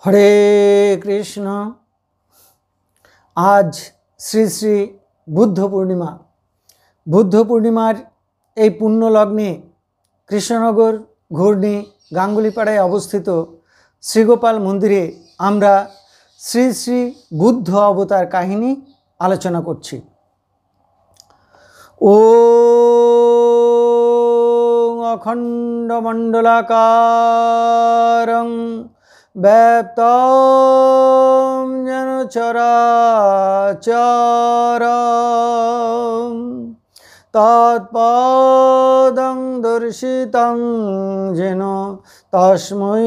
হরে কৃষ্ণ। আজ শ্রী শ্রী বুদ্ধ পূর্ণিমা। বুদ্ধ পূর্ণিমার এই পুণ্য লগ্নে কৃষ্ণনগর ঘূর্ণি গাঙ্গুলিপাড়ায় অবস্থিত শ্রীগোপাল মন্দিরে আমরা শ্রী শ্রী বুদ্ধ অবতার কাহিনী আলোচনা করছি। ওম অখণ্ডমণ্ডলাকারং ব্যাপ্তং যেন চরাচরং তৎপদং দর্শিতং যেন তস্मै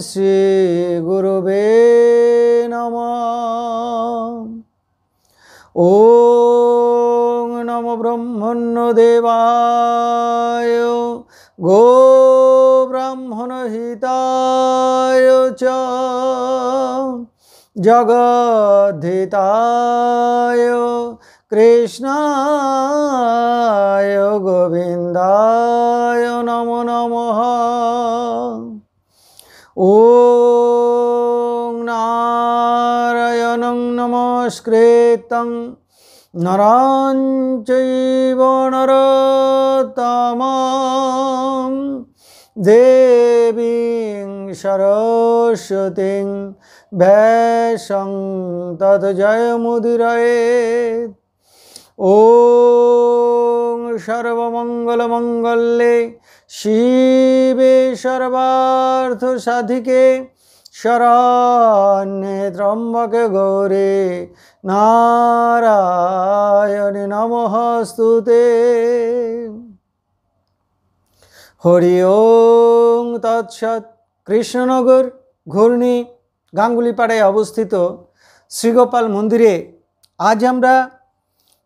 শ্রী গুরবে নমঃ। ওম নমো ব্রহ্মণ্য দেবায় গো ব্রাহ্মণ হিতায় চ জগদ্ধিতায় কৃষ্ণায় গোবিন্দায় নমো নমঃ। ওম নারায়ণং নমস্কৃত্যং নরং চৈব নরোত্তমং দেবীং সরস্বতীং ব্যাসং তৎ জয়মুদীরয়েৎ। ওম সর্বমঙ্গলমঙ্গলে শিবে সর্বার্থ সাধিকে শরণ্যে ত্র্যম্বকে গৌরে নারায়ণে নমস্তুতে। হরি ওম তৎসৎ। কৃষ্ণনগর ঘূর্ণি গাঙ্গুলিপাড়ায় অবস্থিত শ্রীগোপাল মন্দিরে আজ আমরা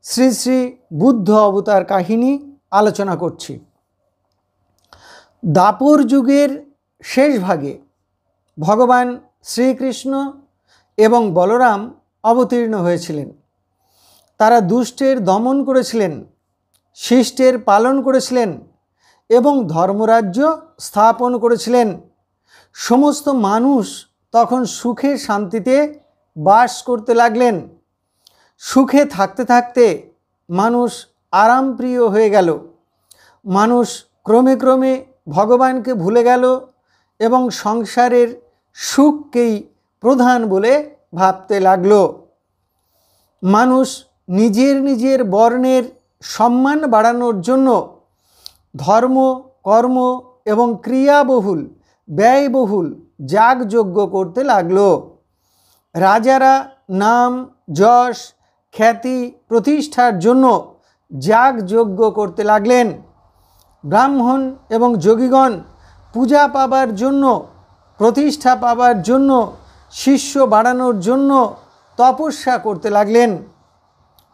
শ্রী শ্রী বুদ্ধ অবতার কাহিনী আলোচনা করছি। দাপর যুগের শেষ ভাগে ভগবান শ্রীকৃষ্ণ এবং বলরাম অবতীর্ণ হয়েছিলেন। তারা দুষ্টের দমন করেছিলেন, শিষ্টের পালন করেছিলেন এবং ধর্মরাজ্য স্থাপন করেছিলেন। সমস্ত মানুষ তখন সুখে শান্তিতে বাস করতে লাগলেন। সুখে থাকতে থাকতে মানুষ আরামপ্রিয় হয়ে গেল। মানুষ ক্রমে ক্রমে ভগবানকে ভুলে গেল এবং সংসারের সুখকেই প্রধান বলে ভাবতে লাগল। মানুষ নিজের নিজের বর্ণের সম্মান বাড়ানোর জন্য ধর্ম, কর্ম এবং ক্রিয়াবহুল, ব্যয়বহুল যাগযজ্ঞ করতে লাগল। রাজারা নাম, যশ, খ্যাতি প্রতিষ্ঠার জন্য যাগযজ্ঞ করতে লাগলেন। ব্রাহ্মণ এবং যোগীগণ পূজা পাবার জন্য, প্রতিষ্ঠা পাবার জন্য, শিষ্য বাড়ানোর জন্য তপস্যা করতে লাগলেন।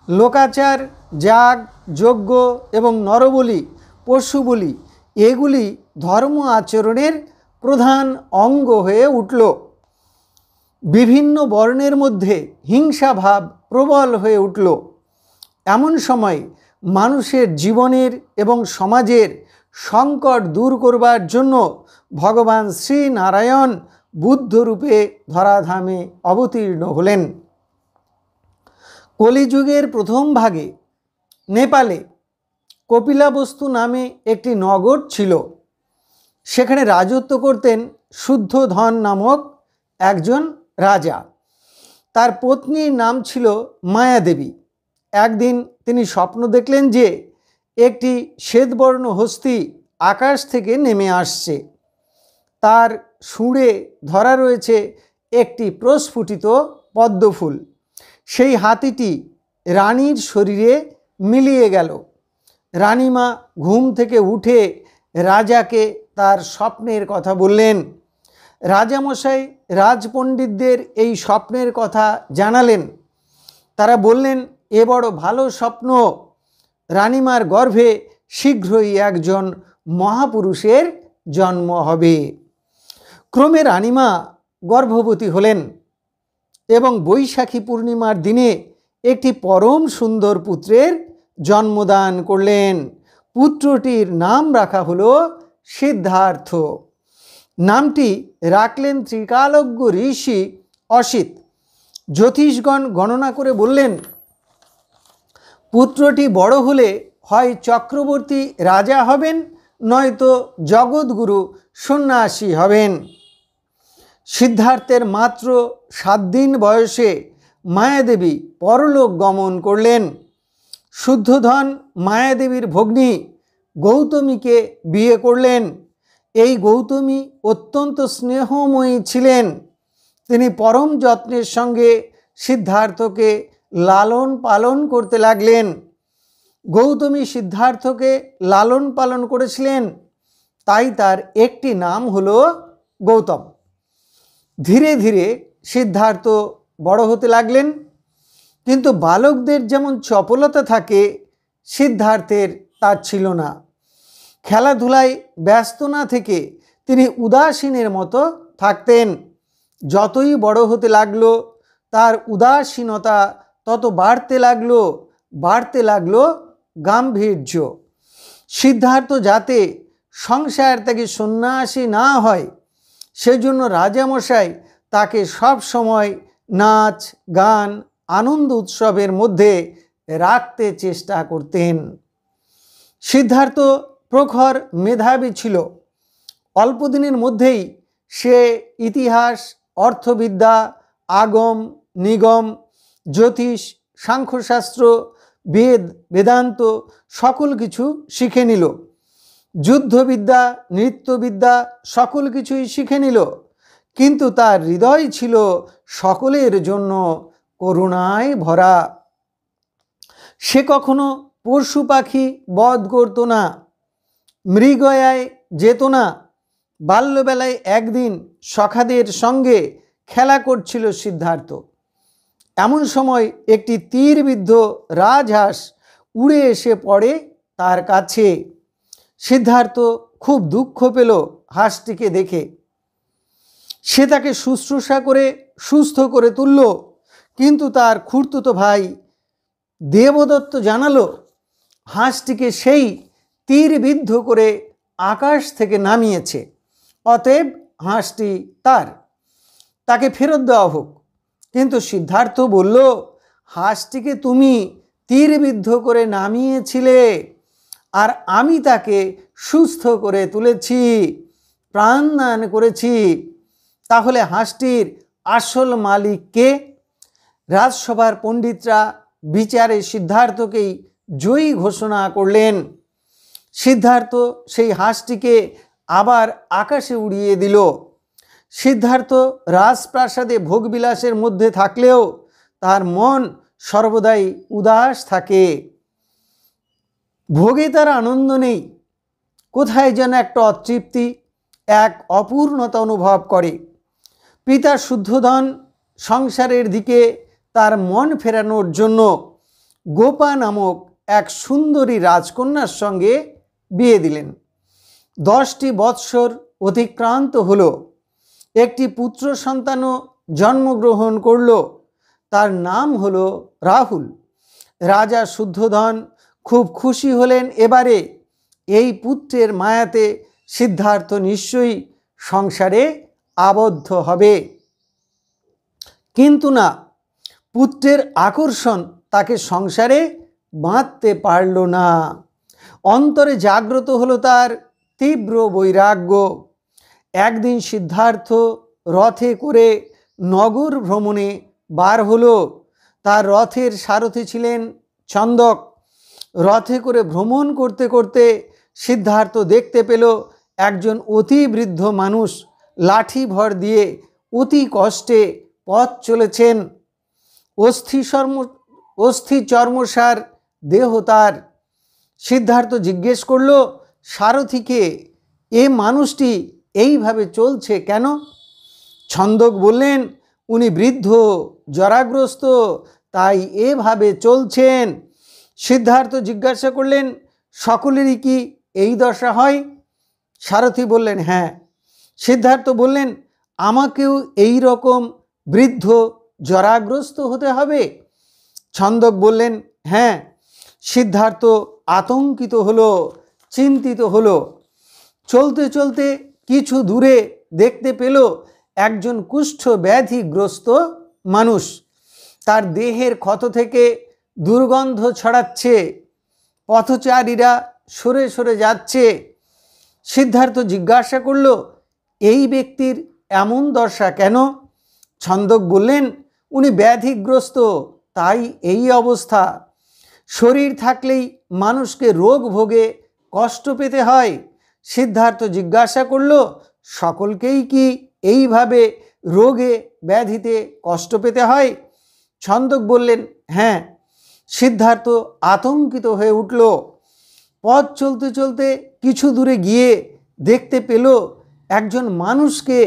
লোকাচার, যাগ, যজ্ঞ এবং নরবলি, পশুবলি এগুলি ধর্ম আচরণের প্রধান অঙ্গ হয়ে উঠল। বিভিন্ন বর্ণের মধ্যে হিংসাভাব প্রবল হয়ে উঠল। এমন সময় মানুষের জীবনের এবং সমাজের সংকট দূর করবার জন্য ভগবান শ্রী নারায়ণ বুদ্ধরূপে ধরাধামে অবতীর্ণ হলেন। কলিযুগের প্রথম ভাগে নেপালে কপিলাবস্তু নামে একটি নগর ছিল। সেখানে রাজত্ব করতেন শুদ্ধোধন নামক একজন রাজা। তার পত্নীর নাম ছিল মায়াদেবী। একদিন তিনি স্বপ্ন দেখলেন যে একটি শ্বেতবর্ণ হস্তী আকাশ থেকে নেমে আসছে। তার শুঁড়ে ধরা রয়েছে একটি প্রস্ফুটিত পদ্মফুল। সেই হাতিটি রানীর শরীরে মিলিয়ে গেল। রানীমা ঘুম থেকে উঠে রাজাকে তার স্বপ্নের কথা বললেন। রাজামশাই রাজপণ্ডিতদের এই স্বপ্নের কথা জানালেন। তারা বললেন, এ বড় ভালো স্বপ্ন। রানীমার গর্ভে শীঘ্রই একজন মহাপুরুষের জন্ম হবে। ক্রমে রানীমা গর্ভবতী হলেন এবং বৈশাখী পূর্ণিমার দিনে একটি পরম সুন্দর পুত্রের জন্মদান করলেন। পুত্রটির নাম রাখা হলো সিদ্ধার্থ। নামটি রাখলেন ত্রিকালজ্ঞ ঋষি অসিত। জ্যোতিষগণ গণনা করে বললেন, পুত্রটি বড় হলে হয় চক্রবর্তী রাজা হবেন, নয়তো জগৎগুরু সন্ন্যাসী হবেন। সিদ্ধার্থের মাত্র 7 দিন বয়সে মায়াদেবী পরলোক গমন করলেন। শুদ্ধোধন মায়াদেবীর ভগ্নী গৌতমীকে বিয়ে করলেন। এই গৌতমী অত্যন্ত স্নেহময়ী ছিলেন। তিনি পরম যত্নের সঙ্গে সিদ্ধার্থকে লালন পালন করতে লাগলেন। গৌতমী সিদ্ধার্থকে লালন পালন করেছিলেন, তাই তার একটি নাম হলো গৌতম। ধীরে ধীরে সিদ্ধার্থ বড় হতে লাগলেন, কিন্তু বালকদের যেমন চপলতা থাকে, সিদ্ধার্থের তা ছিল না। খেলাধুলায় ব্যস্ত না থেকে তিনি উদাসীনের মতো থাকতেন। যতই বড় হতে লাগলো, তার উদাসীনতা তত বাড়তে লাগলো গাম্ভীর্য। সিদ্ধার্থ যাতে সংসার থেকে সন্ন্যাসী না হয়, সেজন্য রাজামশাই তাকে সব সময় নাচ গান আনন্দ উৎসবের মধ্যে রাখতে চেষ্টা করতেন। সিদ্ধার্থ প্রখর মেধাবী ছিল। অল্প দিনের মধ্যেই সে ইতিহাস, অর্থবিদ্যা, আগম নিগম, জ্যোতিষ, সাংখ্যশাস্ত্র, বেদ বেদান্ত সকল কিছু শিখে নিল। যুদ্ধবিদ্যা, নৃত্যবিদ্যা সকল কিছুই শিখে নিল, কিন্তু তার হৃদয় ছিল সকলের জন্য করুণায় ভরা। সে কখনো পশু পাখি বধ করত না, মৃগয়ায় যেত না। বাল্যবেলায় একদিন সখাদের সঙ্গে খেলা করছিল সিদ্ধার্থ। এমন সময় একটি তীরবিদ্ধ রাজহাঁস উড়ে এসে পড়ে তার কাছে। সিদ্ধার্থ খুব দুঃখ পেল হাঁসটিকে দেখে। সে তাকে শুশ্রূষা করে সুস্থ করে তুলল, কিন্তু তার খুড়তুতো ভাই দেবদত্ত জানালো, হাঁসটিকে সেই তীরবিদ্ধ করে আকাশ থেকে নামিয়েছে, অতএব হাঁসটি তাকে ফেরত দেওয়া হোক। কিন্তু সিদ্ধার্থ বলল, হাঁসটিকে তুমি তীরবিদ্ধ করে নামিয়েছিলে, আর আমি তাকে সুস্থ করে তুলেছি, প্রাণদান করেছি। তাহলে হাঁসটির আসল মালিক কে? রাজসভার পণ্ডিতরা বিচারে সিদ্ধার্থকেই জয়ী ঘোষণা করলেন। সিদ্ধার্থ সেই হাঁসটিকে আবার আকাশে উড়িয়ে দিল। সিদ্ধার্থ রাজপ্রাসাদে ভোগবিলাসের মধ্যে থাকলেও তার মন সর্বদাই উদাস থাকে। ভোগে তার আনন্দ নেই, কোথায় যেন একটা অতৃপ্তি, এক অপূর্ণতা অনুভব করে। পিতা শুদ্ধোধন সংসারের দিকে তার মন ফেরানোর জন্য গোপা নামক এক সুন্দরী রাজকন্যার সঙ্গে বিয়ে দিলেন। 10টি বৎসর অতিক্রান্ত হলো। একটি পুত্র সন্তানও জন্মগ্রহণ করল। তার নাম হলো রাহুল। রাজা শুদ্ধোধন খুব খুশি হলেন। এবারে এই পুত্রের মায়াতে সিদ্ধার্থ নিশ্চয়ই সংসারে আবদ্ধ হবে। কিন্তু না, পুত্রের আকর্ষণ তাকে সংসারে বাঁধতে পারল না। অন্তরে জাগ্রত হলো তার তীব্র বৈরাগ্য। একদিন সিদ্ধার্থ রথে করে নগর ভ্রমণে বার হলো। তার রথের সারথি ছিলেন চন্দক। রথে করে ভ্রমণ করতে করতে সিদ্ধার্থ দেখতে পেল একজন অতি বৃদ্ধ মানুষ লাঠি ভর দিয়ে অতি কষ্টে পথ চলেছেন। অস্থি চর্মসার দেহ তার। সিদ্ধার্থ জিজ্ঞেস করল সারথিকে, এ মানুষটি এইভাবে চলছে কেন? ছন্দক বললেন, উনি বৃদ্ধ, জরাগ্রস্ত, তাই এভাবে চলছেন। সিদ্ধার্থ জিজ্ঞাসা করলেন, সকলেরই কি এই দশা হয়? সারথি বললেন, হ্যাঁ। সিদ্ধার্থ বললেন, আমাকেও এই রকম বৃদ্ধ জরাগ্রস্ত হতে হবে? ছন্দক বললেন, হ্যাঁ। সিদ্ধার্থ আতঙ্কিত হলো, চিন্তিত হলো। চলতে চলতে কিছু দূরে দেখতে পেল একজন কুষ্ঠ ব্যাধিগ্রস্ত মানুষ, তার দেহের ক্ষত থেকে দুর্গন্ধ ছড়াচ্ছে, পথচারীরা সরে সরে যাচ্ছে। সিদ্ধার্থ জিজ্ঞাসা করল, এই ব্যক্তির এমন দশা কেন? ছন্দক বললেন, উনি ব্যাধিগ্রস্ত, তাই এই অবস্থা। শরীর থাকলেই মানুষকে রোগ ভোগে কষ্ট পেতে হয়। সিদ্ধার্থ জিজ্ঞাসা করল, সকলকেই কি এইভাবে রোগে ব্যাধিতে কষ্ট পেতে হয়? ছন্দক বললেন, হ্যাঁ। সিদ্ধার্থ আতঙ্কিত হয়ে উঠল। পথ চলতে চলতে কিছু দূরে গিয়ে দেখতে পেল একজন মানুষকে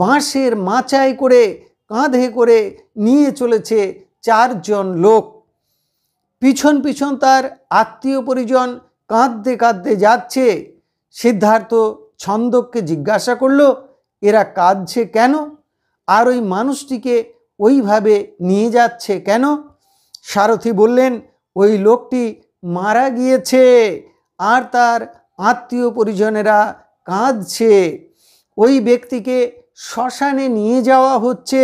বাঁশের মাচায় করে কাঁধে করে নিয়ে চলেছে 4 জন লোক। পিছন পিছন তার আত্মীয় পরিজন কাঁদতে কাঁদতে যাচ্ছে। সিদ্ধার্থ ছন্দককে জিজ্ঞাসা করল, এরা কাঁদছে কেন? আর ওই মানুষটিকে ওইভাবে নিয়ে যাচ্ছে কেন? সারথি বললেন, ওই লোকটি মারা গিয়েছে আর তার আত্মীয় পরিজনেরা কাঁদছে। ওই ব্যক্তিকে শ্মশানে নিয়ে যাওয়া হচ্ছে।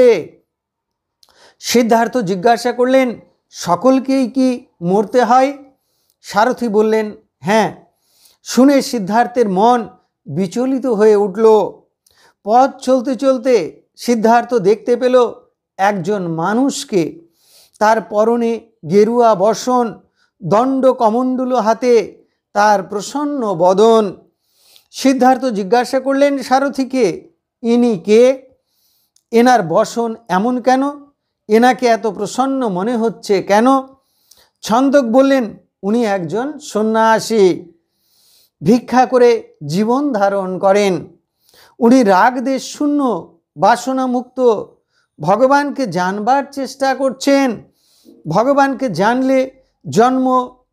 সিদ্ধার্থ জিজ্ঞাসা করলেন, সকলকেই কি মরতে হয়? সারথি বললেন, হ্যাঁ। শুনে সিদ্ধার্থের মন বিচলিত হয়ে উঠল। পথ চলতে চলতে সিদ্ধার্থ দেখতে পেল একজন মানুষকে, তার পরনে গেরুয়া বসন, দণ্ড কমণ্ডল হাতে, তার প্রসন্ন বদন। সিদ্ধার্থ জিজ্ঞাসা করলেন সারথিকে, ইনি কে? এনার বসন এমন কেন? এনাকে এত প্রসন্ন মনে হচ্ছে কেন? ছন্দক বললেন, উনি একজন সন্ন্যাসী, ভিক্ষা করে জীবন ধারণ করেন। উনি রাগদেশ শূন্য, বাসনামুক্ত, ভগবানকে জানবার চেষ্টা করছেন। ভগবানকে জানলে জন্ম,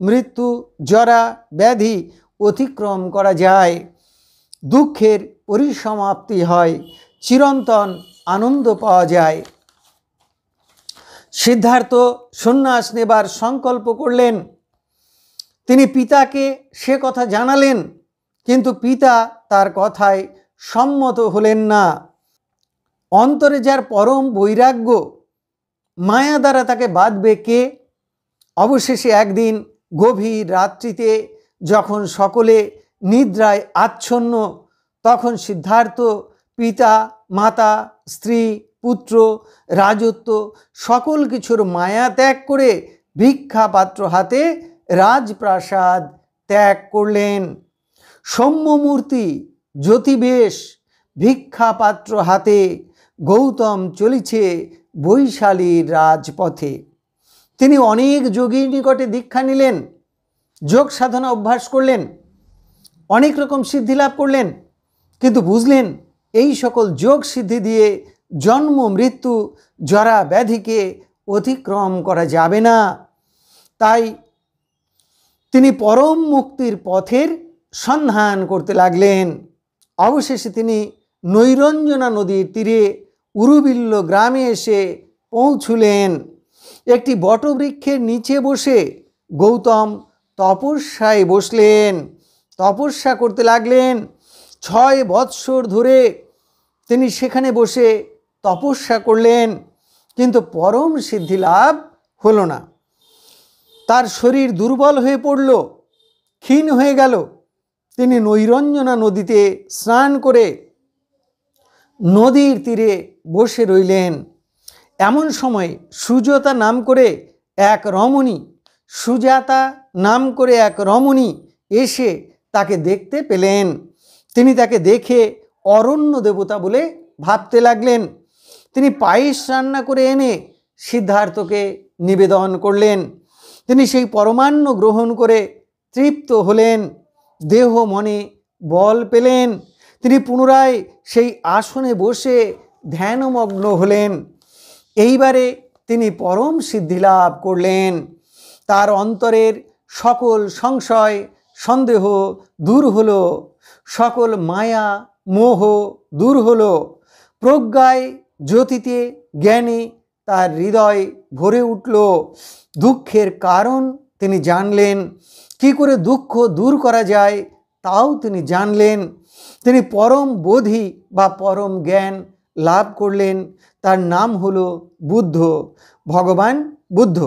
মৃত্যু, জরা, ব্যাধি অতিক্রম করা যায়, দুঃখের পরিসমাপ্তি হয়, চিরন্তন আনন্দ পাওয়া যায়। সিদ্ধার্থ সন্ন্যাস নেবার সংকল্প করলেন। তিনি পিতাকে সে কথা জানালেন, কিন্তু পিতা তার কথায় সম্মত হলেন না। অন্তরে যার পরম বৈরাগ্য, মায়া দ্বারা তাকে বাঁধবে কে? অবশেষে একদিন গভীর রাত্রিতে যখন সকলে নিদ্রায় আচ্ছন্ন, তখন সিদ্ধার্থ পিতা, মাতা, স্ত্রী, পুত্র, রাজত্ব সকল কিছুর মায়া ত্যাগ করে ভিক্ষাপাত্র হাতে রাজপ্রাসাদ ত্যাগ করলেন। সৌম্যমূর্তি, জ্যোতিবেশ, ভিক্ষাপাত্র হাতে গৌতম চলিছে বৈশালীর রাজপথে। তিনি অনেক যোগীর নিকটে দীক্ষা নিলেন, যোগ সাধনা অভ্যাস করলেন, অনেক রকম সিদ্ধি লাভ করলেন, কিন্তু বুঝলেন এই সকল যোগ সিদ্ধি দিয়ে জন্ম, মৃত্যু, জরা, ব্যাধিকে অতিক্রম করা যাবে না। তাই তিনি পরম মুক্তির পথের সন্ধান করতে লাগলেন। অবশেষে তিনি নৈরঞ্জনা নদীর তীরে উরুবিল্ল গ্রামে এসে পৌঁছলেন। একটি বটবৃক্ষের নিচে বসে গৌতম তপস্যায় বসলেন, তপস্যা করতে লাগলেন। 6 বৎসর ধরে তিনি সেখানে বসে তপস্যা করলেন, কিন্তু পরম সিদ্ধি লাভ হলো না। তার শরীর দুর্বল হয়ে পড়ল, ক্ষীণ হয়ে গেল। তিনি নৈরঞ্জনা নদীতে স্নান করে নদীর তীরে বসে রইলেন। এমন সময় সুজাতা নাম করে এক রমণী এসে তাকে দেখতে পেলেন। তিনি তাকে দেখে অরণ্য দেবতা বলে ভাবতে লাগলেন। তিনি পায়েস রান্না করে এনে সিদ্ধার্থকে নিবেদন করলেন। তিনি সেই পরমান্ন গ্রহণ করে তৃপ্ত হলেন, দেহ মনে বল পেলেন। তিনি পুনরায় সেই আসনে বসে ধ্যানমগ্ন হলেন। এইবারে তিনি পরম সিদ্ধি লাভ করলেন। তার অন্তরের সকল সংশয়, সন্দেহ দূর হলো, সকল মায়া মোহ দূর হলো। প্রজ্ঞায়, জ্যোতিতে, জ্ঞানে তার হৃদয় ভরে উঠল। দুঃখের কারণ তিনি জানলেন, কি করে দুঃখ দূর করা যায় তাও তিনি জানলেন। তিনি পরম বোধি বা পরম জ্ঞান লাভ করলেন। তার নাম হলো বুদ্ধ, ভগবান বুদ্ধ।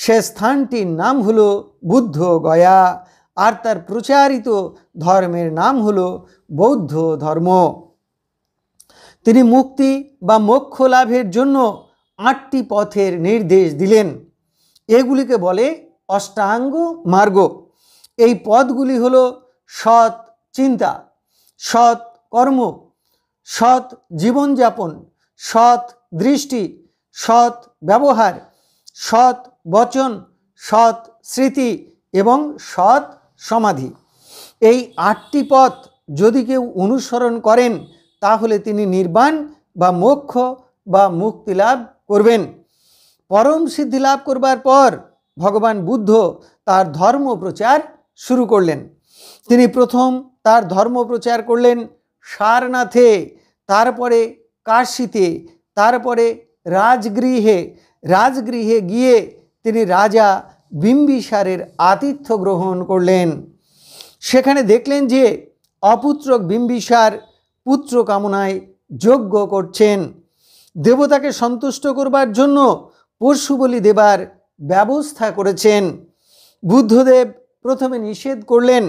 সে স্থানটির নাম হলো বুদ্ধ গয়া, আর তার প্রচারিত ধর্মের নাম হলো বৌদ্ধ ধর্ম। তিনি মুক্তি বা মোক্ষ লাভের জন্য 8টি পথের নির্দেশ দিলেন। এগুলিকে বলে অষ্টাঙ্গ মার্গ। এই পথগুলি হলো সৎ চিন্তা, সৎ কর্ম, সৎ জীবনযাপন, সৎ দৃষ্টি, সৎ ব্যবহার, সৎ বচন, সৎ স্মৃতি এবং সৎ সমাধি। এই 8টি পথ যদি কেউ অনুসরণ করেন তাহলে তিনি নির্বাণ বা মোক্ষ বা মুক্তি লাভ করবেন। পরম সিদ্ধি লাভ করবার পর ভগবান বুদ্ধ তার ধর্ম প্রচার শুরু করলেন। তিনি প্রথম তার ধর্ম প্রচার করলেন সারনাথে, তারপরে কাশীতে, তারপরে রাজগৃহে। রাজগৃহে গিয়ে তিনি রাজা বিম্বিসারের আতিথ্য গ্রহণ করলেন। সেখানে দেখলেন যে অপুত্রক বিম্বিসার পুত্র কামনায় যজ্ঞ করছেন। দেবতাকে সন্তুষ্ট করবার জন্য পশু বলি দেবার ব্যবস্থা করেছেন। বুদ্ধদেব প্রথমে নিষেধ করলেন,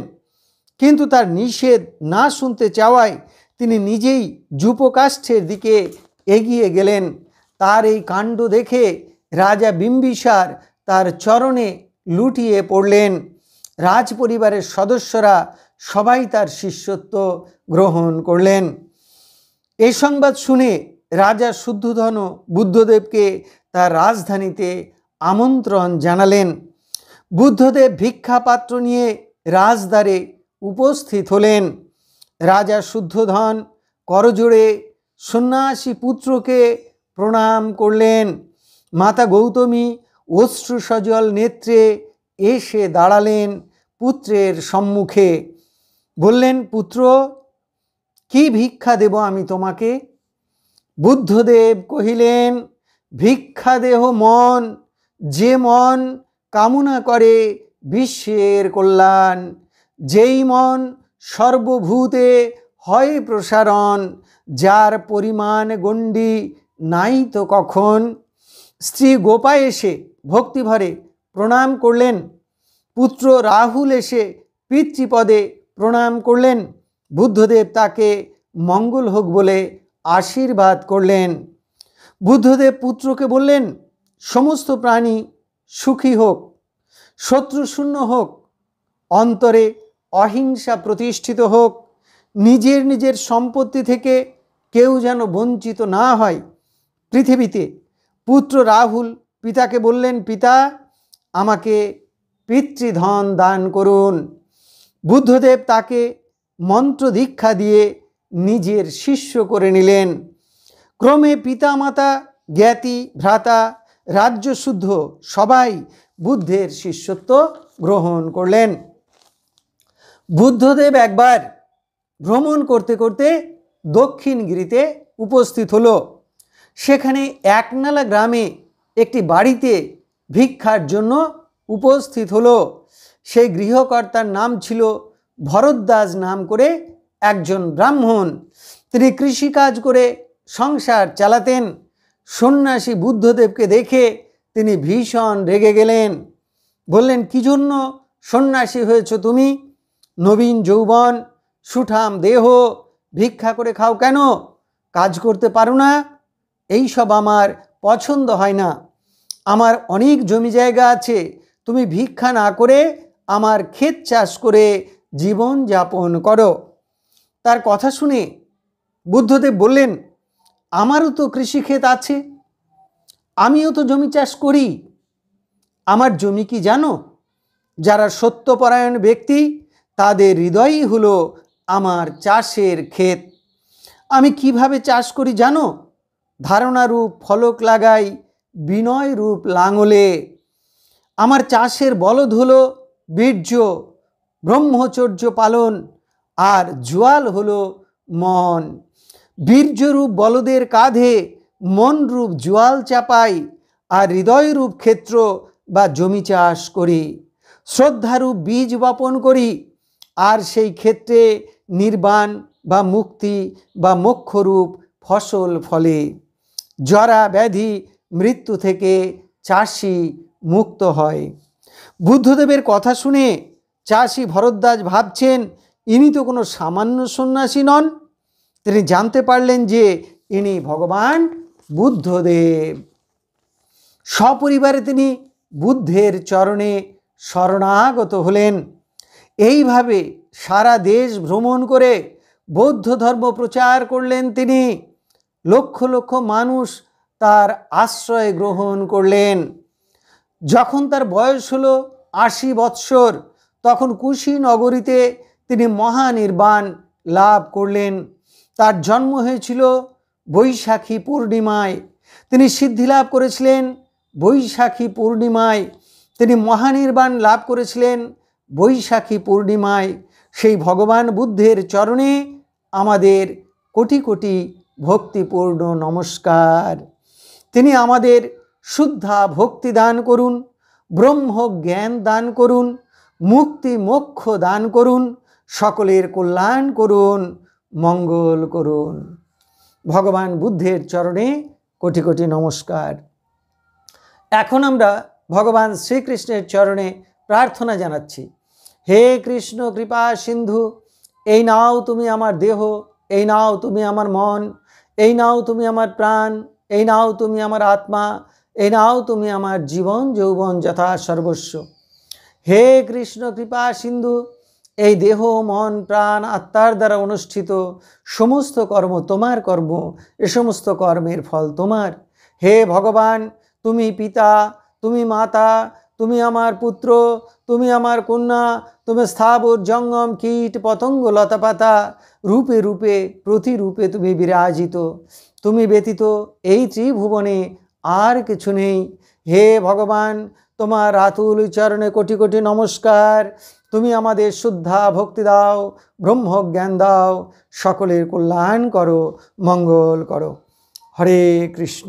কিন্তু তার নিষেধ না শুনতে চাওয়ায় তিনি নিজেই যূপকাষ্ঠের দিকে এগিয়ে গেলেন। তার এই কাণ্ড দেখে রাজা বিম্বিসার তার চরণে লুটিয়ে পড়লেন। রাজ পরিবারের সদস্যরা সবাই তার শিষ্যত্ব গ্রহণ করলেন। এই সংবাদ শুনে রাজা শুদ্ধোধন বুদ্ধদেবকে তার রাজধানীতে আমন্ত্রণ জানালেন। বুদ্ধদেব ভিক্ষাপাত্র নিয়ে রাজদ্বারে উপস্থিত হলেন। রাজা শুদ্ধোধন করজোড়ে সন্ন্যাসী পুত্রকে প্রণাম করলেন। মাতা গৌতমী অশ্রুসজল নেত্রে এসে দাঁড়ালেন পুত্রের সম্মুখে। বললেন, পুত্র, কি ভিক্ষা দেব আমি তোমাকে? বুদ্ধদেব কহিলেন, ভিক্ষা দেহ মন, যে মন কামনা করে বিশ্বের কল্যাণ, যেই মন সর্বভূতে হয় প্রসারণ, যার পরিমাণ গণ্ডি নাই তো কখন। স্ত্রী গোপা এসে ভক্তিভরে প্রণাম করলেন। পুত্র রাহুল এসে পিতৃপদে প্রণাম করলেন। বুদ্ধদেব তাকে মঙ্গল হোক বলে আশীর্বাদ করলেন। বুদ্ধদেব পুত্রকে বললেন, সমস্ত প্রাণী সুখী হোক, শত্রুশূন্য হোক, অন্তরে অহিংসা প্রতিষ্ঠিত হোক, নিজের নিজের সম্পত্তি থেকে কেউ যেন বঞ্চিত না হয় পৃথিবীতে। পুত্র রাহুল পিতাকে বললেন, পিতা, আমাকে পিতৃধন দান করুন। বুদ্ধদেব তাকে মন্ত্র দীক্ষা দিয়ে নিজের শিষ্য করে নিলেন। ক্রমে পিতামাতা, জ্ঞাতি, ভ্রাতা, রাজ্যশুদ্ধ সবাই বুদ্ধের শিষ্যত্ব গ্রহণ করলেন। বুদ্ধদেব একবার ভ্রমণ করতে করতে দক্ষিণগিরিতে উপস্থিত হলো। সেখানে একনালা গ্রামে একটি বাড়িতে ভিক্ষার জন্য উপস্থিত হলো। সেই গৃহকর্তার নাম ছিল ভরদ্বাজ নাম করে একজন ব্রাহ্মণ। তিনি কৃষিকাজ করে সংসার চালাতেন। সন্ন্যাসী বুদ্ধদেবকে দেখে তিনি ভীষণ রেগে গেলেন। বললেন, কি জন্য সন্ন্যাসী হয়েছ তুমি? নবীন যৌবন, সুঠাম দেহ, ভিক্ষা করে খাও কেন? কাজ করতে পারো না? এই সব আমার পছন্দ হয় না। আমার অনেক জমি জায়গা আছে, তুমি ভিক্ষা না করে আমার ক্ষেত চাষ করে জীবন যাপন করো। তার কথা শুনে বুদ্ধদেব বললেন, আমারও তো কৃষিক্ষেত আছে, আমিও তো জমি চাষ করি। আমার জমি কি জানো? যারা সত্যপরায়ণ ব্যক্তি তাদের হৃদয়ই হলো আমার চাষের ক্ষেত। আমি কিভাবে চাষ করি জানো? ধারণারূপ ফলক লাগাই বিনয় রূপ লাঙলে। আমার চাষের বলদ হলো বীর্য, ব্রহ্মচর্য পালন, আর জোয়াল হলো মন। বীর্যরূপ বলদের কাঁধে মনরূপ জোয়াল চাপাই, আর হৃদয়রূপ ক্ষেত্র বা জমি চাষ করি। শ্রদ্ধারূপ বীজ বপন করি, আর সেই ক্ষেত্রে নির্বাণ বা মুক্তি বা মোক্ষরূপ ফসল ফলে। জরা ব্যাধি মৃত্যু থেকে চাষি মুক্ত হয়। বুদ্ধদেবের কথা শুনে চাষি ভরদ্বাজ ভাবছেন ইনি তো কোনো সামান্য সন্ন্যাসী নন। তিনি জানতে পারলেন যে ইনি ভগবান বুদ্ধদেব। সপরিবারে তিনি বুদ্ধের চরণে শরণাগত হলেন। এইভাবে সারা দেশ ভ্রমণ করে বৌদ্ধ ধর্ম প্রচার করলেন তিনি। লক্ষ লক্ষ মানুষ তার আশ্রয় গ্রহণ করলেন। যখন তার বয়স হলো 80 বৎসর, তখন কুশীনগরীতে তিনি মহানির্বাণ লাভ করলেন। তার জন্ম হয়েছিল বৈশাখী পূর্ণিমায়। তিনি সিদ্ধি লাভ করেছিলেন বৈশাখী পূর্ণিমায়। তিনি মহানির্বাণ লাভ করেছিলেন বৈশাখী পূর্ণিমায়। সেই ভগবান বুদ্ধের চরণে আমাদের কোটি কোটি ভক্তিপূর্ণ নমস্কার। তিনি আমাদের শুদ্ধা ভক্তি দান করুন, ব্রহ্ম জ্ঞান দান করুন, মুক্তি মোক্ষ দান করুন, সকলের কল্যাণ করুন, মঙ্গল করুন। ভগবান বুদ্ধের চরণে কোটি কোটি নমস্কার। এখন আমরা ভগবান শ্রীকৃষ্ণের চরণে প্রার্থনা জানাচ্ছি। হে কৃষ্ণ কৃপা সিন্ধু, এই নাও তুমি আমার দেহ, এই নাও তুমি আমার মন, এই নাও তুমি আমার প্রাণ, এই নাও তুমি আমার আত্মা, এই নাও তুমি আমার জীবন যৌবন যথা সর্বস্ব। হে কৃষ্ণ কৃপা সিন্ধু, এই দেহ মন প্রাণ আত্মার দ্বারা অনুষ্ঠিত সমস্ত কর্ম তোমার কর্ম, এ সমস্ত কর্মের ফল তোমার। হে ভগবান, তুমি পিতা, তুমি মাতা, তুমি আমার পুত্র, তুমি আমার কন্যা, তুমি স্থাবর জঙ্গম কীট পতঙ্গ লতাপাতা রূপে রূপে প্রতিরূপে তুমি বিরাজিত। তুমি ব্যতীত এই ত্রিভুবনে আর কিছু নেই। হে ভগবান, তোমার আতুল চরণে কোটি কোটি নমস্কার। তুমি আমাদের শুদ্ধা ভক্তি দাও, ব্রহ্ম জ্ঞান দাও, সকলের কল্যাণ করো, মঙ্গল করো। হরে কৃষ্ণ।